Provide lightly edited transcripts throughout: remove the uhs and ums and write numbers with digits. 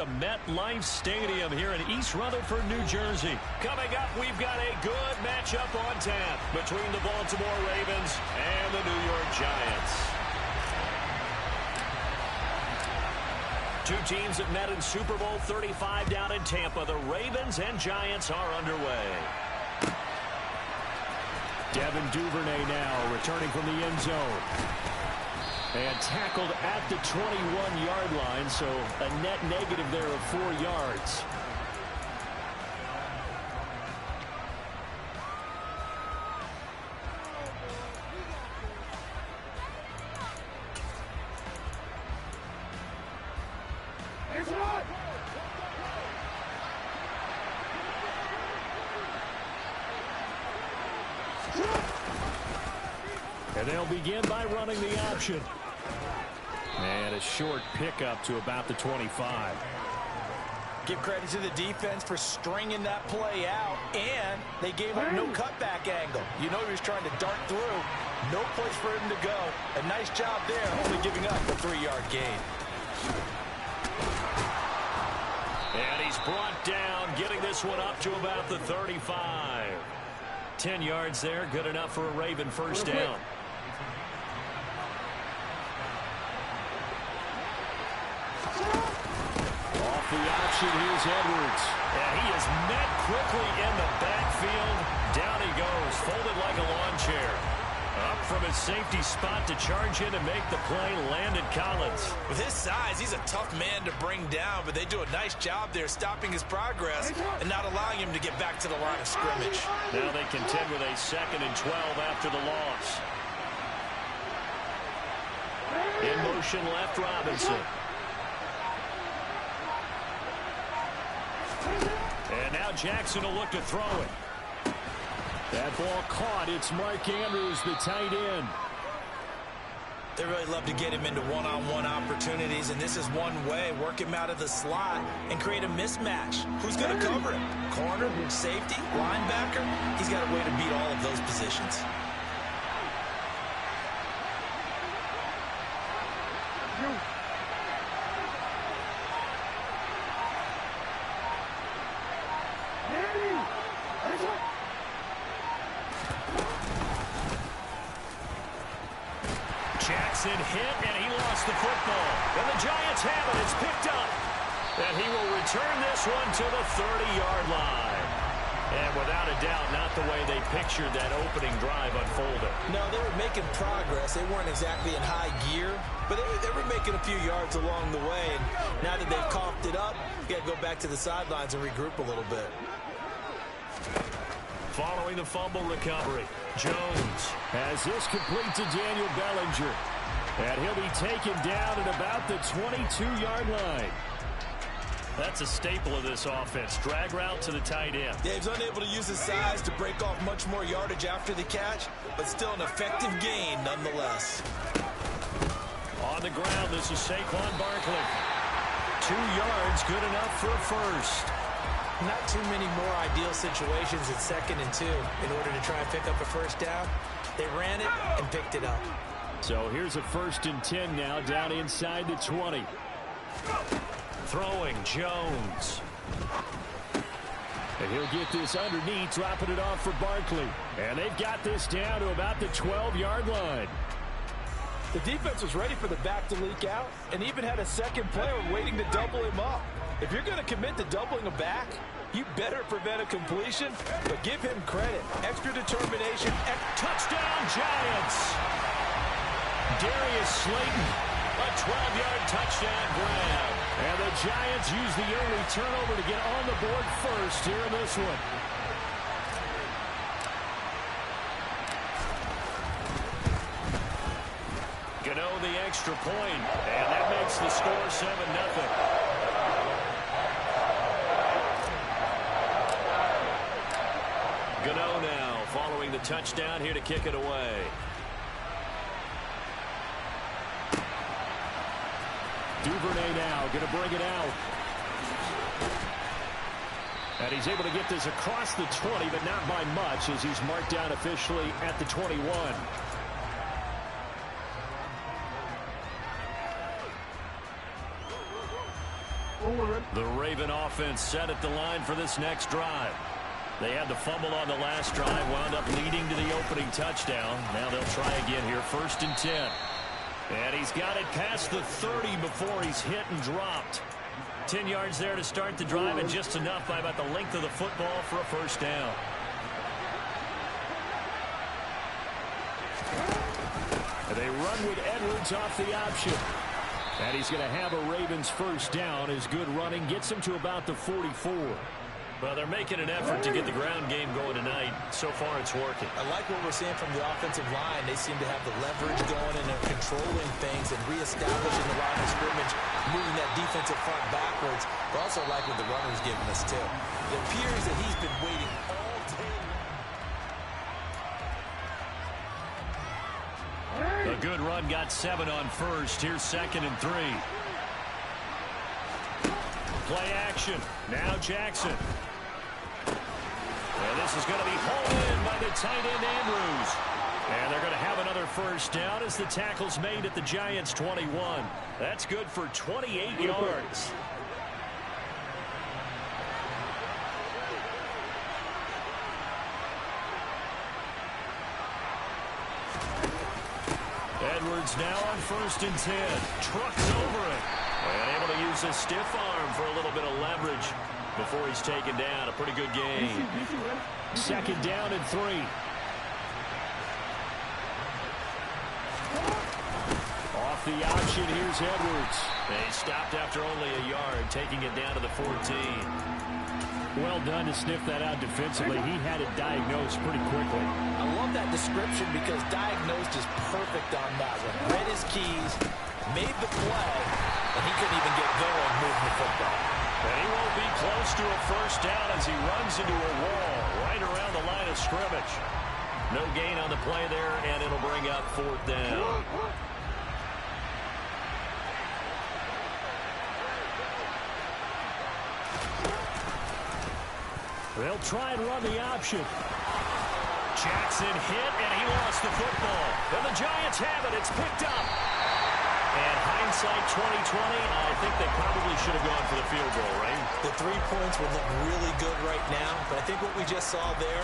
to MetLife Stadium here in East Rutherford, New Jersey. Coming up, we've got a good matchup on tap between the Baltimore Ravens and the New York Giants. Two teams have met in Super Bowl 35 down in Tampa. The Ravens and Giants are underway. Devin Duvernay now returning from the end zone. And tackled at the 21-yard line, so a net negative there of 4 yards. And they'll begin by running the option. And a short pickup to about the 25. Give credit to the defense for stringing that play out, and they gave up no cutback angle. You know he was trying to dart through. No place for him to go. A nice job there, only giving up a 3-yard gain. And he's brought down, getting this one up to about the 35. 10 yards there, good enough for a Raven first down. Off the option, here's Edwards. And he is met quickly in the backfield. Down he goes, folded like a lawn chair. Up from his safety spot to charge in and make the play, Landon Collins. With his size, he's a tough man to bring down, but they do a nice job there stopping his progress and not allowing him to get back to the line of scrimmage. Now they contend with a 2nd and 12 after the loss. In motion left, Robinson. And now Jackson will look to throw it. That ball caught. It's Mark Andrews, the tight end. They really love to get him into one-on-one opportunities, and this is one way. Work him out of the slot and create a mismatch. Who's going to cover him? Corner, safety, linebacker? He's got a way to beat all of those positions. Jackson hit, and he lost the football. And the Giants have it. It's picked up. And he will return this one to the 30-yard line. And without a doubt, not the way they pictured that opening drive unfolded. No, they were making progress. They weren't exactly in high gear, but they were making a few yards along the way. And now that they've coughed it up, you got to go back to the sidelines and regroup a little bit. Following the fumble recovery, Jones has this complete to Daniel Bellinger. And he'll be taken down at about the 22-yard line. That's a staple of this offense. Drag route to the tight end. Yeah, he's unable to use his size to break off much more yardage after the catch, but still an effective gain nonetheless. On the ground, this is Saquon Barkley. 2 yards, good enough for a first. Not too many more ideal situations at 2nd and 2 in order to try and pick up a first down. They ran it and picked it up. So here's a 1st and 10 now, down inside the 20. Throwing, Jones. And he'll get this underneath, dropping it off for Barkley. And they've got this down to about the 12-yard line. The defense was ready for the back to leak out and even had a second player waiting to double him up. If you're going to commit to doubling a back, you better prevent a completion, but give him credit. Extra determination. Touchdown, Giants. Darius Slayton, a 12-yard touchdown grab. And the Giants use the early turnover to get on the board first here in this one. Gano the extra point, and that makes the score 7-0. Gano now following the touchdown here to kick it away. Duvernay now going to bring it out. And he's able to get this across the 20, but not by much as he's marked down officially at the 21. The Raven offense set at the line for this next drive. They had the fumble on the last drive, wound up leading to the opening touchdown. Now they'll try again here, 1st and 10. And he's got it past the 30 before he's hit and dropped. 10 yards there to start the drive, and just enough by about the length of the football for a first down. And they run with Edwards off the option. And he's going to have a Ravens first down. His good running gets him to about the 44. Well, they're making an effort to get the ground game going tonight. So far, it's working. I like what we're seeing from the offensive line. They seem to have the leverage going, and they're controlling things and reestablishing the line of scrimmage, moving that defensive front backwards. But also like what the runner's giving us, too. It appears that he's been waiting all day. A good run got 7 on first. Here's 2nd and 3. Play action. Now Jackson. And this is going to be hauled in by the tight end Andrews. And they're going to have another first down as the tackle's made at the Giants' 21. That's good for 28 yards. Edwards now on 1st and 10. Trucks over it. And able to use his stiff arm for a little bit of leverage before he's taken down. A pretty good game. 2nd down and 3. Off the option, here's Edwards. They stopped after only a yard, taking it down to the 14. Well done to sniff that out defensively. He had it diagnosed pretty quickly. I love that description because diagnosed is perfect on that one. Read his keys, made the play, and he couldn't even get going moving the football. And he won't be close to a first down as he runs into a wall right around the line of scrimmage. No gain on the play there, and it'll bring up 4th down. They'll try and run the option. Jackson hit, and he lost the football. And the Giants have it. It's picked up. And hindsight 2020, I think they probably should have gone for the field goal, right? The 3 points would look really good right now, but I think what we just saw there,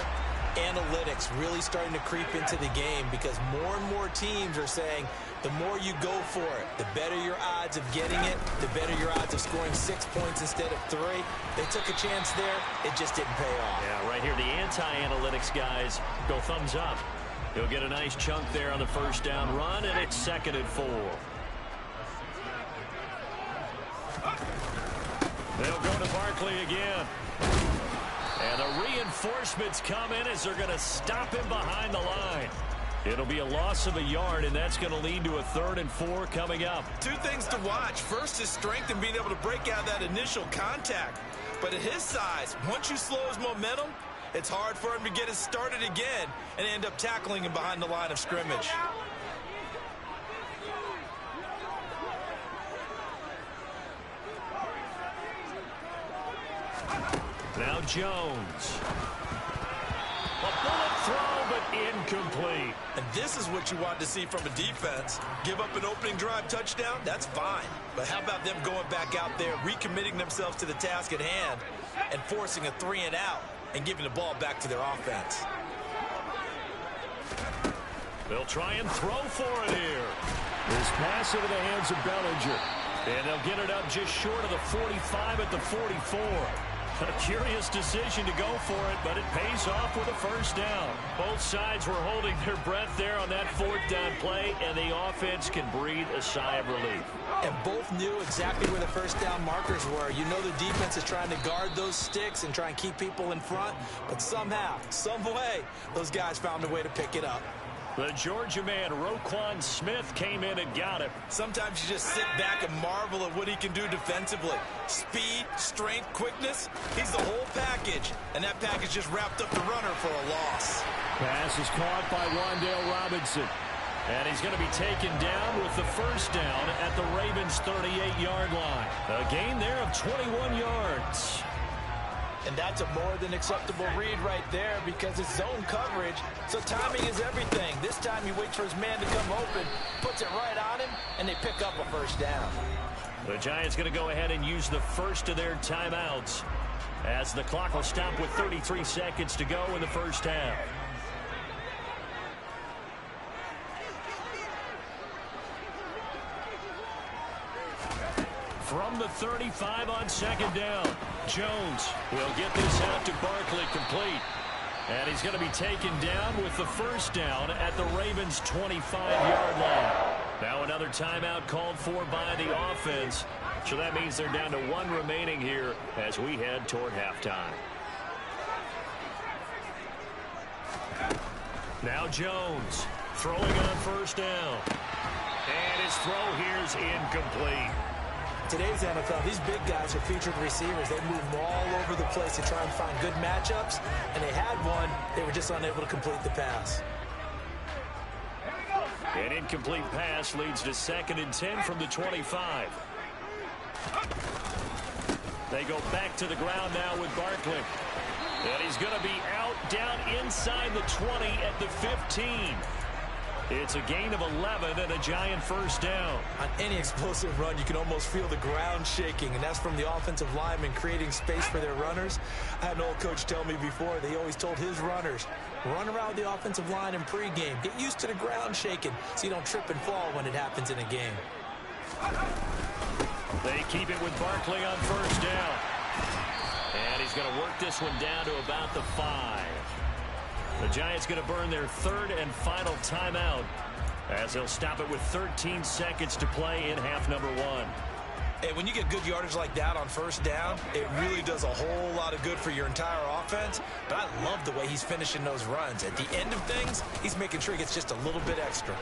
analytics really starting to creep into the game because more and more teams are saying the more you go for it, the better your odds of getting it, the better your odds of scoring 6 points instead of 3. They took a chance there. It just didn't pay off. Yeah, right here, the anti-analytics guys go thumbs up. He'll get a nice chunk there on the first down run, and it's 2nd and 4. They'll go to Barkley again. And the reinforcements come in as they're going to stop him behind the line. It'll be a loss of a yard, and that's going to lead to a 3rd and 4 coming up. 2 things to watch. First, his strength and being able to break out that initial contact. But at his size, once you slow his momentum, it's hard for him to get it started again and end up tackling him behind the line of scrimmage. Now Jones. A bullet throw, but incomplete. And this is what you want to see from a defense. Give up an opening drive touchdown, that's fine. But how about them going back out there, recommitting themselves to the task at hand, and forcing a 3 and out, and giving the ball back to their offense. They'll try and throw for it here. This pass into the hands of Bellinger. And they'll get it up just short of the 45 at the 44. A curious decision to go for it, but it pays off with a first down. Both sides were holding their breath there on that 4th down play, and the offense can breathe a sigh of relief. And both knew exactly where the first down markers were. You know the defense is trying to guard those sticks and try and keep people in front, but somehow, some way, those guys found a way to pick it up. The Georgia man, Roquan Smith, came in and got him. Sometimes you just sit back and marvel at what he can do defensively. Speed, strength, quickness, he's the whole package. And that package just wrapped up the runner for a loss. Pass is caught by Wan'Dale Robinson. And he's going to be taken down with the first down at the Ravens' 38-yard line. A gain there of 21 yards. And that's a more than acceptable read right there because it's zone coverage, so timing is everything. This time he waits for his man to come open, puts it right on him, and they pick up a first down. The Giants going to go ahead and use the first of their timeouts as the clock will stop with 33 seconds to go in the first half. From the 35 on second down, Jones will get this out to Barkley complete. And he's going to be taken down with the first down at the Ravens' 25-yard line. Now another timeout called for by the offense. So that means they're down to one remaining here as we head toward halftime. Now Jones throwing on first down. And his throw here's incomplete. Today's NFL, these big guys are featured receivers. They move all over the place to try and find good matchups, and they had one. They were just unable to complete the pass. An incomplete pass leads to 2nd and 10 from the 25. They go back to the ground now with Barkley. And he's going to be out down inside the 20 at the 15. It's a gain of 11 and a Giant first down. On any explosive run, you can almost feel the ground shaking, and that's from the offensive linemen creating space for their runners. I had an old coach tell me before, they always told his runners, run around the offensive line in pregame. Get used to the ground shaking so you don't trip and fall when it happens in a game. They keep it with Barkley on first down. And he's going to work this one down to about the 5. The Giants going to burn their 3rd and final timeout as they'll stop it with 13 seconds to play in half number 1. Hey, when you get good yardage like that on first down, it really does a whole lot of good for your entire offense. But I love the way he's finishing those runs. At the end of things, he's making sure he gets just a little bit extra.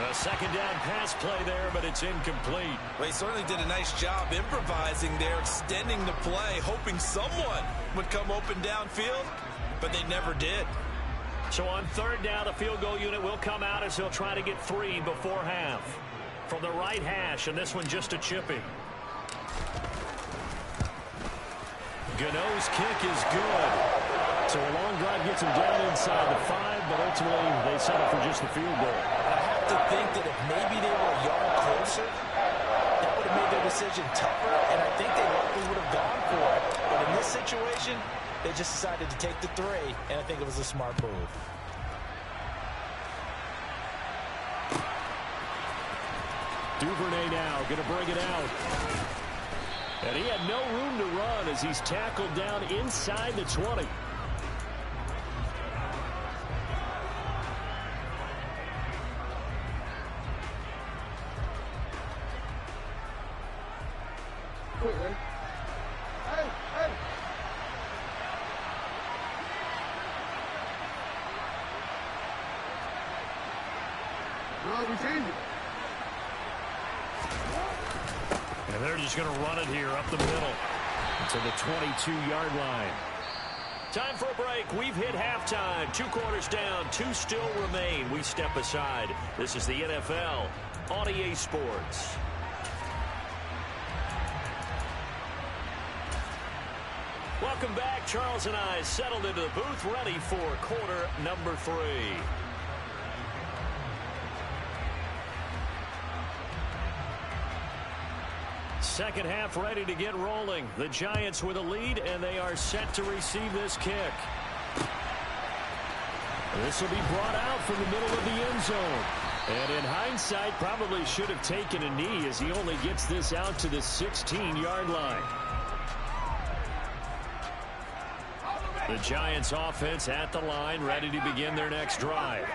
A second down pass play there, but it's incomplete. Well, he certainly did a nice job improvising there, extending the play, hoping someone would come open downfield, but they never did. So on 3rd down, the field goal unit will come out as he'll try to get 3 before half. From the right hash, and this one just a chipping. Gano's kick is good. So a long drive gets him down inside the 5, but ultimately they settle for just the field goal. I have to think that if maybe they were a yard closer, that would have made their decision tougher, and I think they likely would have gone for it. But in this situation, they just decided to take the 3, and I think it was a smart move. Duvernay now going to bring it out. And he had no room to run as he's tackled down inside the 20. And they're just going to run it here up the middle to the 22-yard line. Time for a break. We've hit halftime. 2 quarters down. 2 still remain. We step aside. This is the NFL on EA Sports. Welcome back. Charles and I settled into the booth, ready for quarter number 3. Second half ready to get rolling. The Giants with a lead, and they are set to receive this kick. This will be brought out from the middle of the end zone. And in hindsight, probably should have taken a knee as he only gets this out to the 16-yard line. The Giants offense at the line, ready to begin their next drive.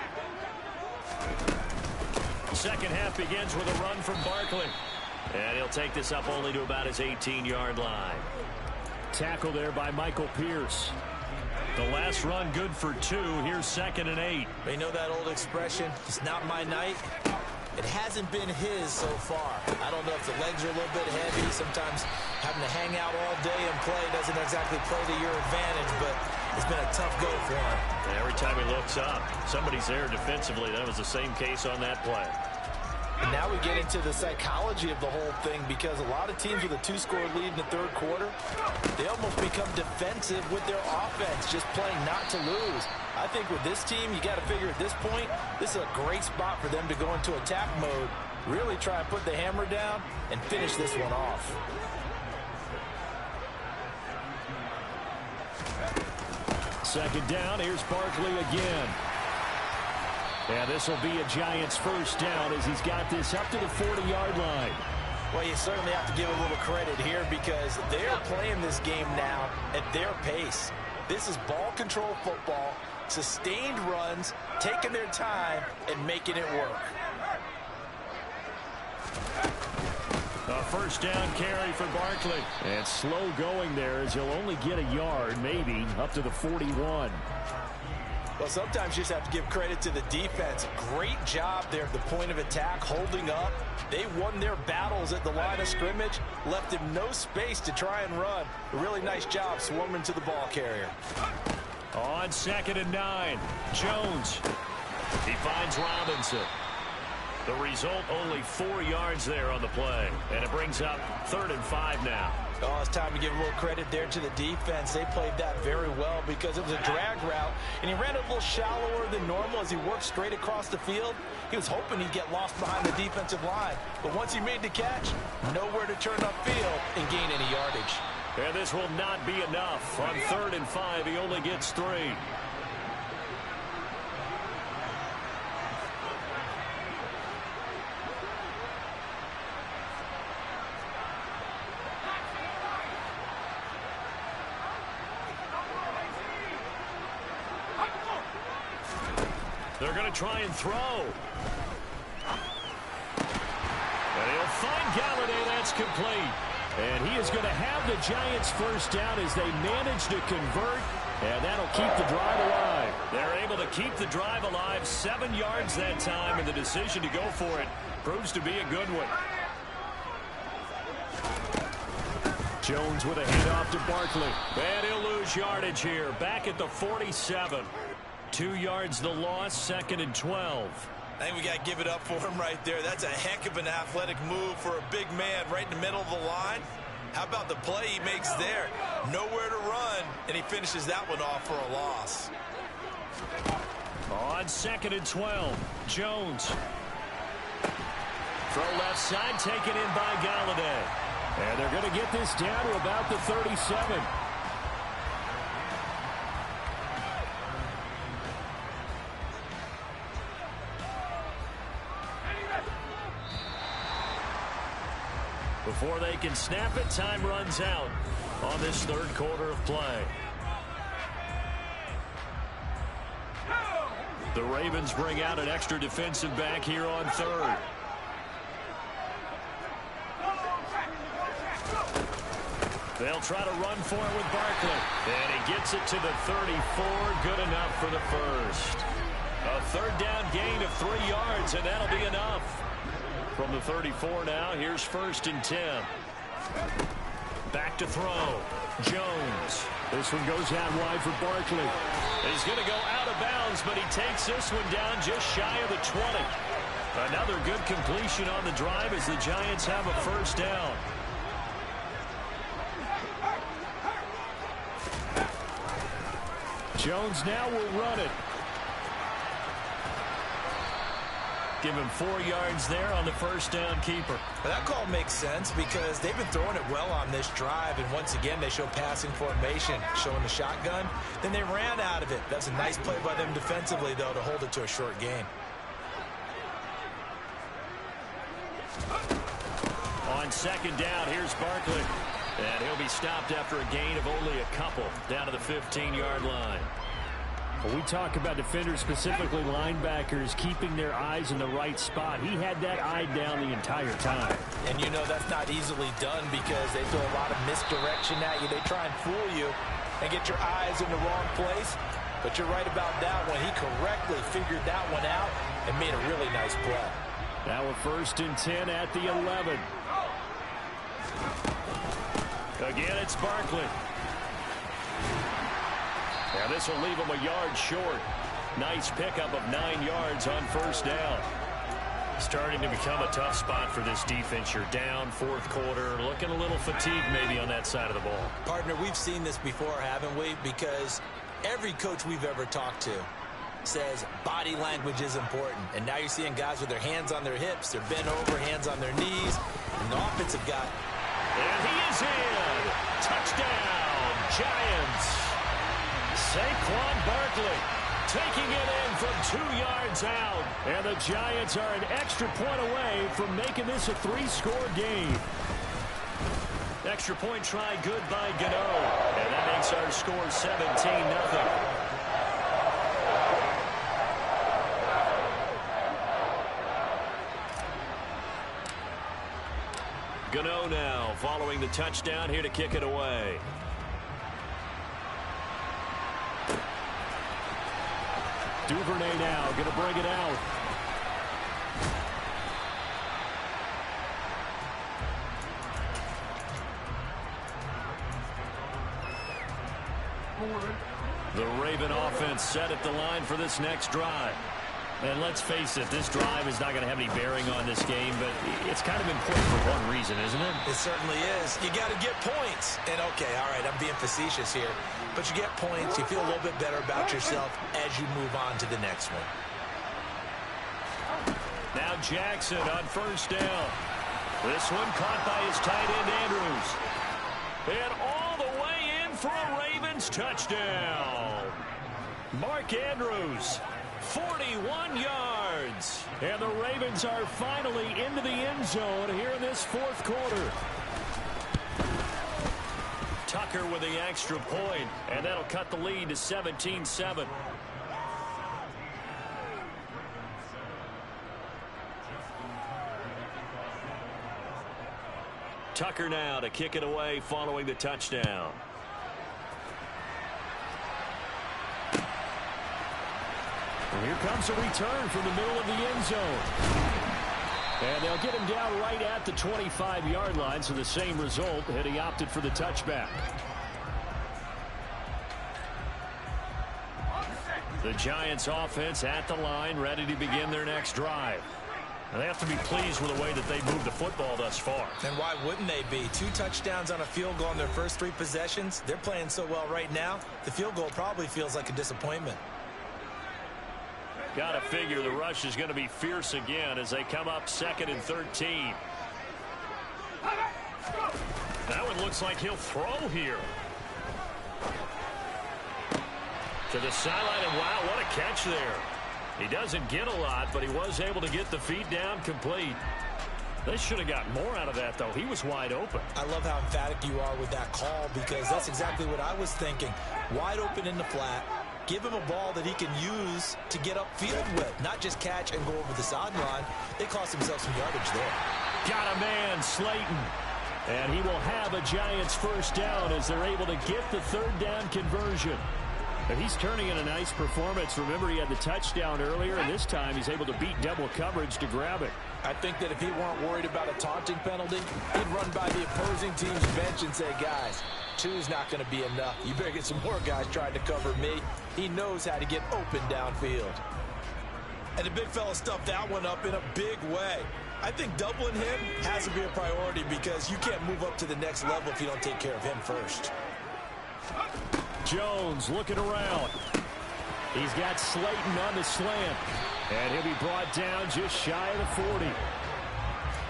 Second half begins with a run from Barkley. And he'll take this up only to about his 18-yard line. Tackle there by Michael Pierce. The last run good for 2. Here's 2nd and 8. You know that old expression, it's not my night? It hasn't been his so far. I don't know if the legs are a little bit heavy. Sometimes having to hang out all day and play doesn't exactly play to your advantage, but it's been a tough go for him. And every time he looks up, somebody's there defensively. That was the same case on that play. And now we get into the psychology of the whole thing, because a lot of teams with a 2-score lead in the 3rd quarter, they almost become defensive with their offense, just playing not to lose. I think with this team, you got to figure at this point, this is a great spot for them to go into attack mode Really try and put the hammer down and finish this one off. Second down, here's Barkley again. And this will be a Giants first down as he's got this up to the 40-yard line. Well, you certainly have to give a little credit here because they're playing this game now at their pace. This is ball control football, sustained runs, taking their time and making it work. A first down carry for Barkley. And slow going there as he'll only get a yard, maybe, up to the 41. Well, sometimes you just have to give credit to the defense. Great job there at the point of attack, holding up. They won their battles at the line of scrimmage, left him no space to try and run. A really nice job swarming to the ball carrier. On 2nd and 9, Jones. He finds Robinson. The result, only 4 yards there on the play. And it brings up 3rd and 5 now. Oh, it's time to give a little credit there to the defense. They played that very well because it was a drag route, and he ran a little shallower than normal as he worked straight across the field. He was hoping he'd get lost behind the defensive line, but once he made the catch, nowhere to turn upfield and gain any yardage. And this will not be enough. On 3rd and 5, he only gets 3. They're going to try and throw. And he'll find Galladay. That's complete. And he is going to have the Giants first down as they manage to convert. And that'll keep the drive alive. They're able to keep the drive alive. 7 yards that time, and the decision to go for it proves to be a good one. Jones with a handoff to Barkley. And he'll lose yardage here. Back at the 47. 2 yards the loss, 2nd and 12. I think we got to give it up for him right there. That's a heck of an athletic move for a big man right in the middle of the line. How about the play he makes there? Nowhere to run, and he finishes that one off for a loss. On 2nd and 12, Jones. Throw left side, taken in by Galladay. And they're going to get this down to about the 37. Before they can snap it, time runs out on this 3rd quarter of play. The Ravens bring out an extra defensive back here on 3rd. They'll try to run for it with Barkley. And he gets it to the 34. Good enough for the first. A 3rd down gain of 3 yards, and that'll be enough. From the 34 now, here's 1st and 10. Back to throw. Jones. This one goes out wide for Barkley. He's going to go out of bounds, but he takes this one down just shy of the 20. Another good completion on the drive as the Giants have a first down. Jones now will run it. Give him 4 yards there on the first down keeper. Well, that call makes sense because they've been throwing it well on this drive, and once again they show passing formation, showing the shotgun. Then they ran out of it. That's a nice play by them defensively, though, to hold it to a short gain. On 2nd down, here's Barkley. And he'll be stopped after a gain of only a couple down to the 15-yard line. When we talk about defenders, specifically linebackers, keeping their eyes in the right spot, he had that eye down the entire time. And you know that's not easily done because they throw a lot of misdirection at you. They try and fool you and get your eyes in the wrong place. But you're right about that one. He correctly figured that one out and made a really nice play. Now a 1st and 10 at the 11. Again, it's Barkley. Now this will leave him a yard short. Nice pickup of 9 yards on 1st down. Starting to become a tough spot for this defense. You're down 4th quarter, looking a little fatigued maybe on that side of the ball. Partner, we've seen this before, haven't we? Because every coach we've ever talked to, says body language is important. And now you're seeing guys with their hands on their hips, they're bent over, hands on their knees, and the offensive guy. And he is in. Touchdown, Giants. Saquon Barkley taking it in from 2 yards out. And the Giants are an extra point away from making this a 3-score game. Extra point try good by Gano. And that makes our score 17-0. Gano now following the touchdown here to kick it away. Duvernay now going to bring it out. The Raven offense set at the line for this next drive. And let's face it, this drive is not going to have any bearing on this game, but it's kind of important for one reason, isn't it? It certainly is. You got to get points. And, okay, all right, I'm being facetious here. But you get points, you feel a little bit better about yourself as you move on to the next one. Now Jackson on first down. This one caught by his tight end, Andrews. And all the way in for a Ravens touchdown. Mark Andrews. 41 yards. And the Ravens are finally into the end zone here in this fourth quarter. Tucker with the extra point, and that'll cut the lead to 17-7. Tucker now to kick it away following the touchdown. Here comes a return from the middle of the end zone. And they'll get him down right at the 25-yard line, so the same result, and he opted for the touchback. The Giants offense at the line, ready to begin their next drive. And they have to be pleased with the way that they moved the football thus far. And why wouldn't they be? 2 touchdowns on a field goal in their first 3 possessions. They're playing so well right now, the field goal probably feels like a disappointment. Got to figure the rush is going to be fierce again as they come up 2nd and 13. That one looks like he'll throw here. To the sideline, and wow, what a catch there. He doesn't get a lot, but he was able to get the feet down complete. They should have got more out of that, though. He was wide open. I love how emphatic you are with that call, because that's exactly what I was thinking. Wide open in the flat. Give him a ball that he can use to get upfield with, not just catch and go over the sideline. They cost themselves some yardage there. Got a man, Slayton. And he will have a Giants first down as they're able to get the 3rd down conversion. And he's turning in a nice performance. Remember, he had the touchdown earlier, and this time he's able to beat double coverage to grab it. I think that if he weren't worried about a taunting penalty, he'd run by the opposing team's bench and say, guys, 2's not going to be enough. You better get some more guys trying to cover me. He knows how to get open downfield. And the big fella stuffed that one up in a big way. I think doubling him has to be a priority, because you can't move up to the next level if you don't take care of him first. Jones looking around. He's got Slayton on the slant. And he'll be brought down just shy of the 40.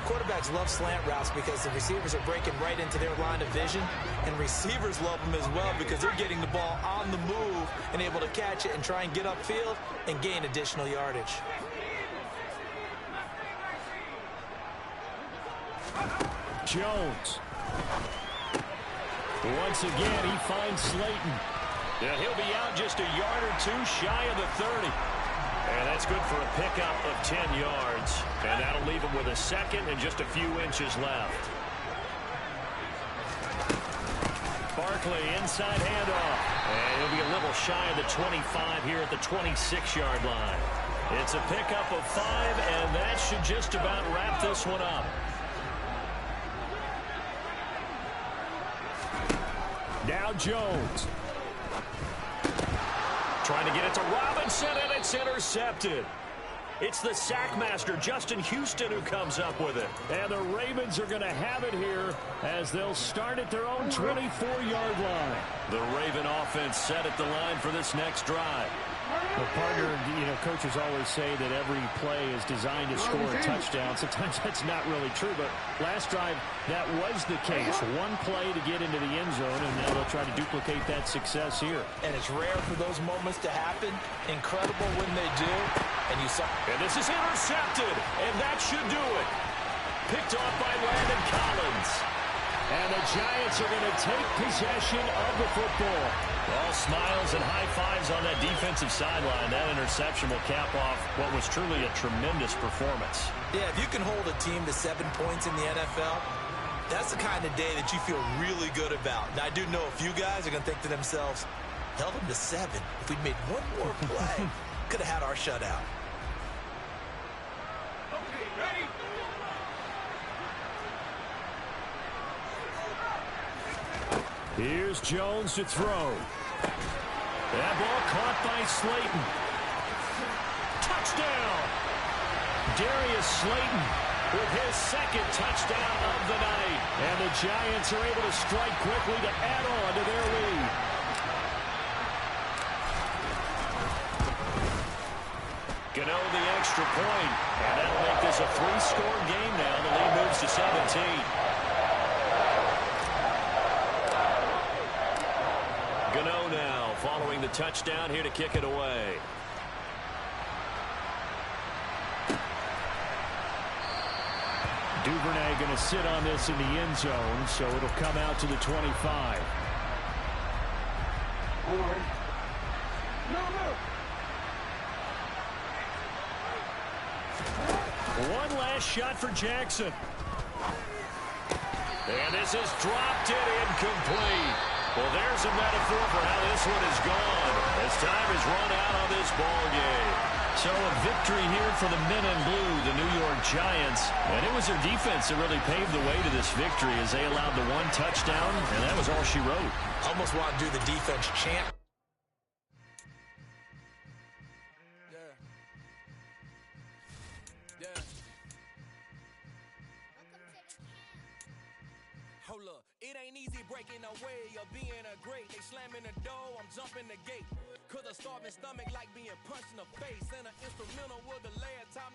Quarterbacks love slant routes because the receivers are breaking right into their line of vision. And receivers love them as well because they're getting the ball on the move and able to catch it and try and get upfield and gain additional yardage. Jones. Once again, he finds Slayton. And he'll be out just a yard or 2 shy of the 30. And that's good for a pickup of 10 yards. And that'll leave him with a 2nd and just a few inches left. Barkley inside handoff. And he'll be a little shy of the 25 here at the 26-yard line. It's a pickup of 5, and that should just about wrap this one up. Now Jones. Trying to get it to Robinson, and it's intercepted. It's the sackmaster, Justin Houston, who comes up with it. And the Ravens are going to have it here as they'll start at their own 24-yard line. The Raven offense set at the line for this next drive. Well, partner, coaches always say that every play is designed to score a touchdown. Sometimes that's not really true, but last drive, that was the case. One play to get into the end zone, and now they'll try to duplicate that success here. And it's rare for those moments to happen. Incredible when they do. And you saw. And this is intercepted, and that should do it. Picked off by Landon Collins. And the Giants are going to take possession of the football. All smiles and high fives on that defensive sideline. That interception will cap off what was truly a tremendous performance. Yeah, if you can hold a team to 7 points in the NFL, that's the kind of day that you feel really good about. And I do know a few guys are going to think to themselves, held them to 7. If we'd made one more play, could have had our shutout. Okay, ready? Here's Jones to throw. That ball caught by Slayton. Touchdown! Darius Slayton with his second touchdown of the night. And the Giants are able to strike quickly to add on to their lead. Gano the extra point. And that'll make this a 3-score game now. The lead moves to 17. Gano now following the touchdown here to kick it away. Duvernay going to sit on this in the end zone, so it'll come out to the 25. One last shot for Jackson. And this is dropped it incomplete. Well, there's a metaphor for how this one is gone as time has run out on this ball game. So a victory here for the men in blue, the New York Giants. And it was their defense that really paved the way to this victory as they allowed the one touchdown, and that was all she wrote. Almost want to do the defense chant. Hold up, it ain't easy breaking away or being a great. They slamming the door, I'm jumping the gate. Cause a starving stomach like being punched in the face. And an instrumental will delay a time.